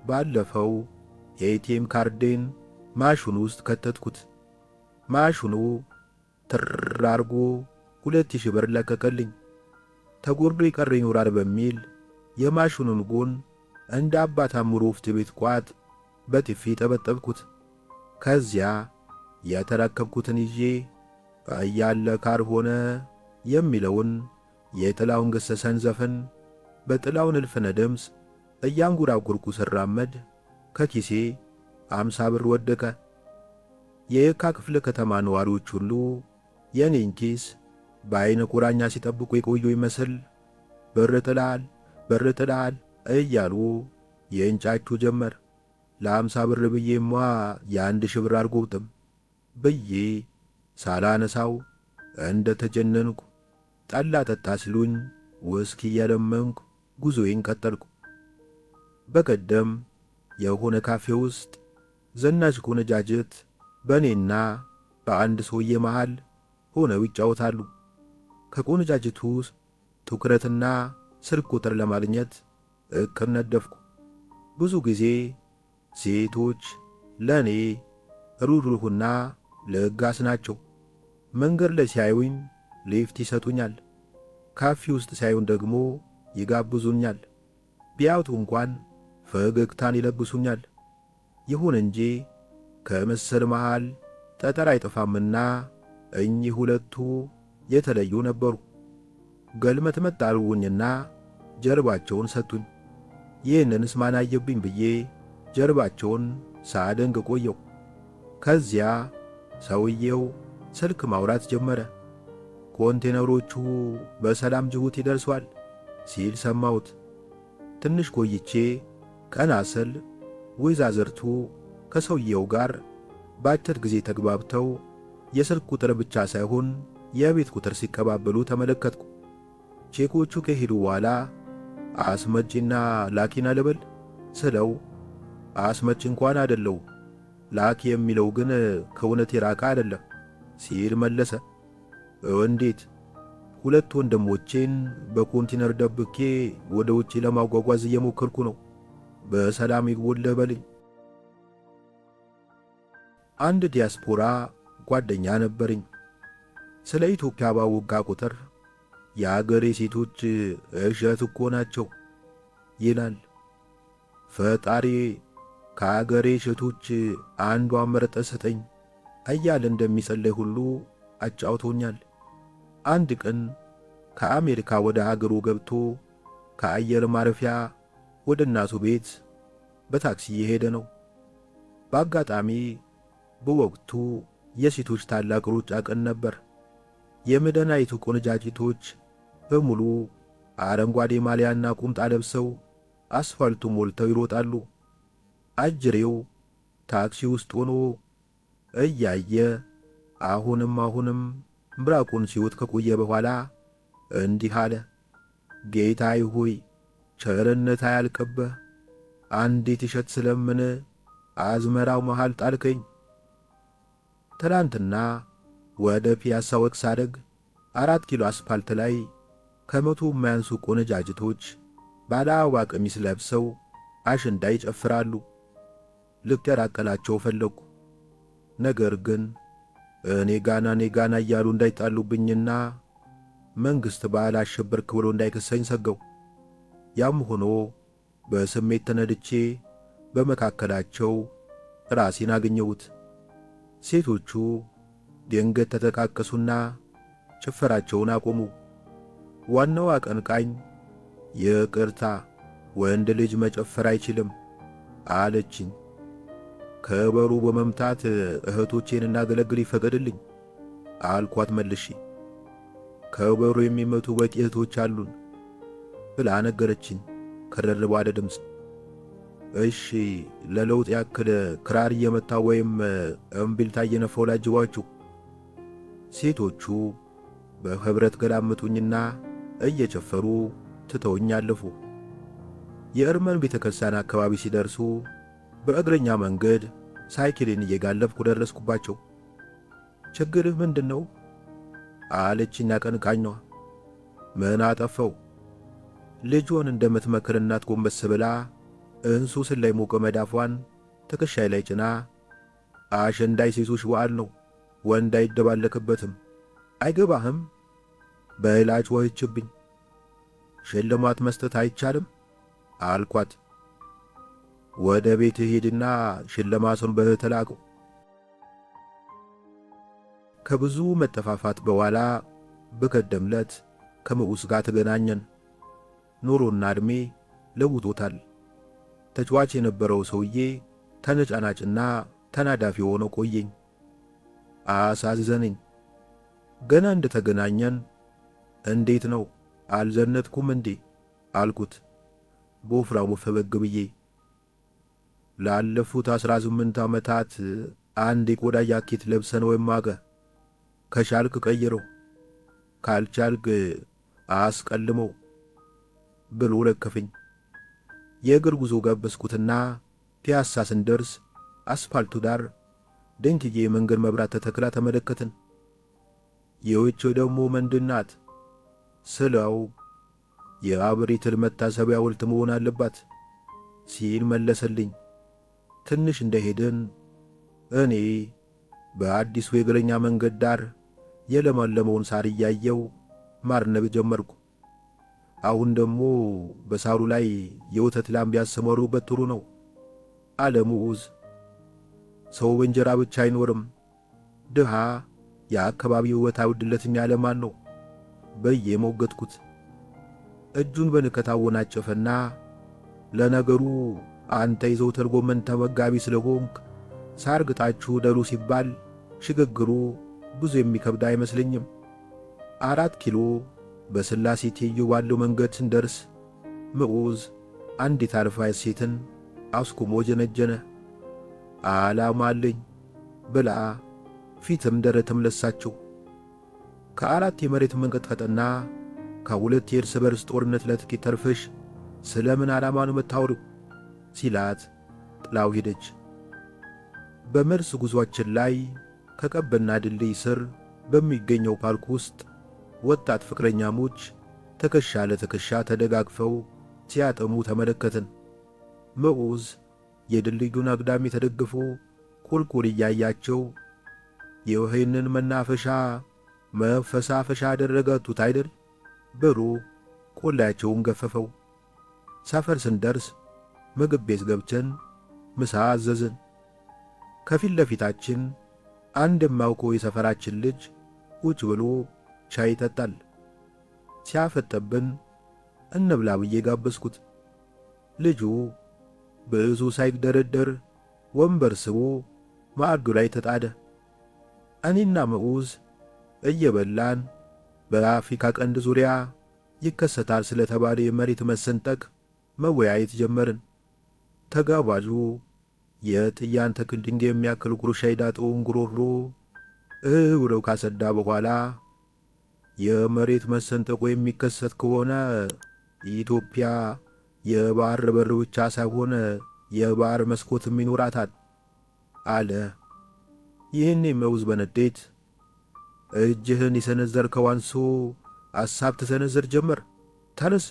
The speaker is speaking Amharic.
ባለፈው የኤቲኤም ካርዴን ማሽኑ ውስጥ ከተትኩት። ማሽኑ ትር አርጎ 2000 ብር ለቀቀልኝ። ተጎርዶ ይቀር ይኖራል በሚል የማሽኑን ጎን እንደ አባት አምሮ ወፍጮ ቤት ቋጥ በጥፊ ጠበጠብኩት። ከዚያ የተረከብኩትን ይዤ እያለ ካልሆነ የሚለውን የጥላውን ገሰሰን ዘፈን በጥላውን እልፍነ ድምፅ እያንጎራጎርኩ ስራመድ ከኪሴ 50 ብር ወደቀ። የየካ ክፍለ ከተማ ነዋሪዎች ሁሉ የኔን ኪስ በአይነ ቁራኛ ሲጠብቁ የቆዩ ይመስል ብር ጥላል እያሉ የእንጫቹ ጀመር። ለ50 ብር ብዬማ የ1000 ብር አልጎብጥም ብዬ ሳላነሳው እንደ ተጀነንኩ ጠላ ጠጣ ሲሉኝ ውስኪ እየለመንኩ ጉዞዬን ቀጠልኩ። በቀደም የሆነ ካፌ ውስጥ ዘናጭ ቆነጃጅት በእኔና በአንድ ሰውዬ መሃል ሆነው ይጫወታሉ። ከቆነጃጅቱ ትኩረትና ስልክ ቁጥር ለማግኘት እቅድ ነደፍኩ። ብዙ ጊዜ ሴቶች ለእኔ ሩህሩህና ለጋስ ናቸው። መንገድ ላይ ሲያዩኝ ሊፍት ይሰጡኛል። ካፌ ውስጥ ሲያዩን ደግሞ ይጋብዙኛል። ቢያዩት እንኳን ፈገግታን ይለግሱኛል። ይሁን እንጂ ከመሰል መሃል ጠጠር አይጠፋምና እኚህ ሁለቱ የተለዩ ነበሩ። ገልመት መጣሉኝና ጀርባቸውን ሰጡኝ። ይህንንስ ማን አየብኝ ብዬ ጀርባቸውን ሳደንቅ ቆየው። ከዚያ ሰውየው ስልክ ማውራት ጀመረ። ኮንቴነሮቹ በሰላም ጅቡቲ ደርሷል ሲል ሰማሁት። ትንሽ ቆይቼ ቀና ስል ወይዛዝርቱ ከሰውየው ጋር በአጭር ጊዜ ተግባብተው የስልክ ቁጥር ብቻ ሳይሆን የቤት ቁጥር ሲቀባበሉ ተመለከትኩ። ቼኮቹ ከሄዱ በኋላ አስመጪና ላኪና ልበል ስለው አስመጪ እንኳን አይደለው ላኪ የሚለው ግን ከእውነት የራቀ አይደለም ሲል መለሰ። እንዴት? ሁለት ወንድሞቼን በኮንቲነር ደብቄ ወደ ውጪ ለማጓጓዝ እየሞከርኩ ነው። በሰላም ይወለህ በልኝ። አንድ ዲያስፖራ ጓደኛ ነበረኝ። ስለ ኢትዮጵያ ባወጋ ቁጥር የአገሬ ሴቶች እሸት እኮ ናቸው ይላል። ፈጣሪ ከአገሬ እሸቶች አንዷን መርጠህ ስጠኝ እያለ እንደሚጸለይ ሁሉ አጫውቶኛል። አንድ ቀን ከአሜሪካ ወደ ሀገሩ ገብቶ ከአየር ማረፊያ ወደ እናቱ ቤት በታክሲ እየሄደ ነው። በአጋጣሚ በወቅቱ የሴቶች ታላቅ ሩጫ ቀን ነበር። የመዲናይቱ ቆነጃጅቶች በሙሉ አረንጓዴ ማሊያና ቁምጣ ለብሰው አስፋልቱ ሞልተው ይሮጣሉ። አጅሬው ታክሲ ውስጥ ሆኖ እያየ አሁንም ምራቁን ሲውጥ ከቆየ በኋላ እንዲህ አለ። ጌታዬ ሆይ ቸርነት አያልቅብህ፣ አንዲት እሸት ስለምን አዝመራው መሃል ጣልከኝ። ትናንትና ወደ ፒያሳ ወቅ ሳደግ 4 ኪሎ አስፋልት ላይ ከመቶ የማያንሱ ቆነጃጅቶች ባለ አበባ ቀሚስ ለብሰው አሸንዳ ይጨፍራሉ። ልቀላቀላቸው ፈለግኩ። ነገር ግን እኔ ጋና እያሉ እንዳይጣሉብኝና መንግሥት ባህል አሸበርክ ብሎ እንዳይከሰኝ ሰገው። ያም ሆኖ በስሜት ተነድቼ በመካከላቸው ራሴን አገኘሁት። ሴቶቹ ድንገት ተተቃቀሱና ጭፈራቸውን አቆሙ። ዋናው አቀንቃኝ ይቅርታ ወንድ ልጅ መጨፈር አይችልም አለችኝ። ከበሮ በመምታት እህቶቼን እናገለግል ይፈቀድልኝ አልኳት መልሼ። ከበሮ የሚመቱ በቂ እህቶች አሉን ብላ ነገረችኝ ከረር ባለ ድምፅ። እሺ ለለውጥ ያክል ክራር እየመታ ወይም እምቢልታ እየነፋው ላጅባችሁ። ሴቶቹ በህብረት ገላመጡኝና እየጨፈሩ ትተውኝ አለፉ። የእርመን ቤተክርስቲያን አካባቢ ሲደርሱ በእግረኛ መንገድ ሳይክሌን እየጋለብኩ ደረስኩባቸው። ችግርህ ምንድነው? አለችኝ አቀንቃኟ። ምን አጠፋው? ልጇን እንደምትመክር እናት ጎንበስ ብላ እንሱስን ላይ ሞቀ መዳፏን ትከሻይ ላይ ጭና አሸንዳይ ሴቶች በዓል ነው፣ ወንድ አይደባለክበትም፣ አይገባህም በላጭ ወህችብኝ። ሽልማት መስጠት አይቻልም አልኳት። ወደ ቤት ሄድና ሽልማቱን በተላቀው። ከብዙ መጠፋፋት በኋላ በቀደምለት ከምዑስ ጋር ተገናኘን። ኑሮና እድሜ ለውጦታል። ተጫዋች የነበረው ሰውዬ ተነጫናጭና ተናዳፊ ሆኖ ቆየኝ። አሳዘነኝ። ገና እንደተገናኘን እንዴት ነው አልዘነጥኩም እንዴ አልኩት በወፍራሙ ፈገግ ብዬ። ላለፉት 18 ዓመታት አንድ የቆዳ ጃኬት ለብሰን ወይም ማገ ከቻልክ ቀይረው፣ ካልቻልክ አስቀልመው ብሎ ለከፈኝ። የእግር ጉዞ ጋበዝኩትና ፒያሳ ስንደርስ አስፋልቱ ዳር ደንክዬ የመንገድ መብራት ተተክላ ተመለከትን። ይህች ደግሞ ምንድን ናት ስለው የአብሪትል መታሰቢያ ሐውልት መሆን አለባት ሲል መለሰልኝ። ትንሽ እንደሄድን እኔ በአዲሱ የእግረኛ መንገድ ዳር የለመለመውን ሳር እያየው ማርነብ ጀመርኩ። አሁን ደግሞ በሳሩ ላይ የወተት ላም ቢያሰማሩበት ጥሩ ነው አለ ሙዑዝ። ሰው በእንጀራ ብቻ አይኖርም፣ ድሃ የአካባቢው ውበት አይወድለትም ያለ ማን ነው በየ ሞገትኩት። እጁን በንከት አወናጨፈና ለነገሩ አንተ የዘውትር ጎመን ተመጋቢ ስለሆንክ ሳር ግጣችሁ ደሩ ሲባል ሽግግሩ ብዙ የሚከብድ አይመስለኝም። 4 ኪሎ በስላሴ ትይዩ ባለው መንገድ ስንደርስ ምዑዝ አንዲት አርፋይ ሴትን አስቁሞ ጀነጀነ። ዓላማ አለኝ ብላ ፊትም ደረትም ለሳቸው። ከ4 የመሬት መንቀጥቀጥና ከ2 የእርስ በርስ ጦርነት ለጥቂት ተርፈሽ ስለምን ዓላማ ነው የምታወሪው ሲላት ጥላው ሄደች። በመልስ ጉዟችን ላይ ከቀበና ድልድይ ስር በሚገኘው ፓርክ ውስጥ ወጣት ፍቅረኛሞች ትከሻ ለትከሻ ተደጋግፈው ሲያጠሙ ተመለከትን። ምዑዝ የድልድዩን አግዳሚ ተደግፎ ቁልቁል እያያቸው የውሃንን መናፈሻ መፈሳፈሻ አደረጋቱት አይደል ብሎ ቆላያቸውን ገፈፈው። ሰፈር ስንደርስ ምግብ ቤት ገብተን ምሳ አዘዝን። ከፊት ለፊታችን አንድ የማውቀው የሰፈራችን ልጅ ቁጭ ብሎ ሻይ ይጠጣል። ሲያፈጠብን እንብላ ብዬ ጋበዝኩት። ልጁ ብዙ ሳይደረደር ወንበር ስቦ ማዕዱ ላይ ተጣደ። እኔና ምዑዝ እየበላን በአፍሪካ ቀንድ ዙሪያ ይከሰታል ስለተባለ የመሬት መሰንጠቅ መወያየት ጀመርን። ተጋባዡ የጥያን ተክል ድንጋይ የሚያክል ጉርሻ የዳጠውን ጉሮሮ ብለው ካሰዳ በኋላ የመሬት መሰንጠቁ የሚከሰት ከሆነ ኢትዮጵያ የባህር በር ብቻ ሳይሆን የባህር መስኮትም ይኖራታል አለ። ይህኔ ምዑዝ በንዴት እጅህን የሰነዘርከው አንሶ ሐሳብ ትሰነዝር ጀመር፣ ተነስ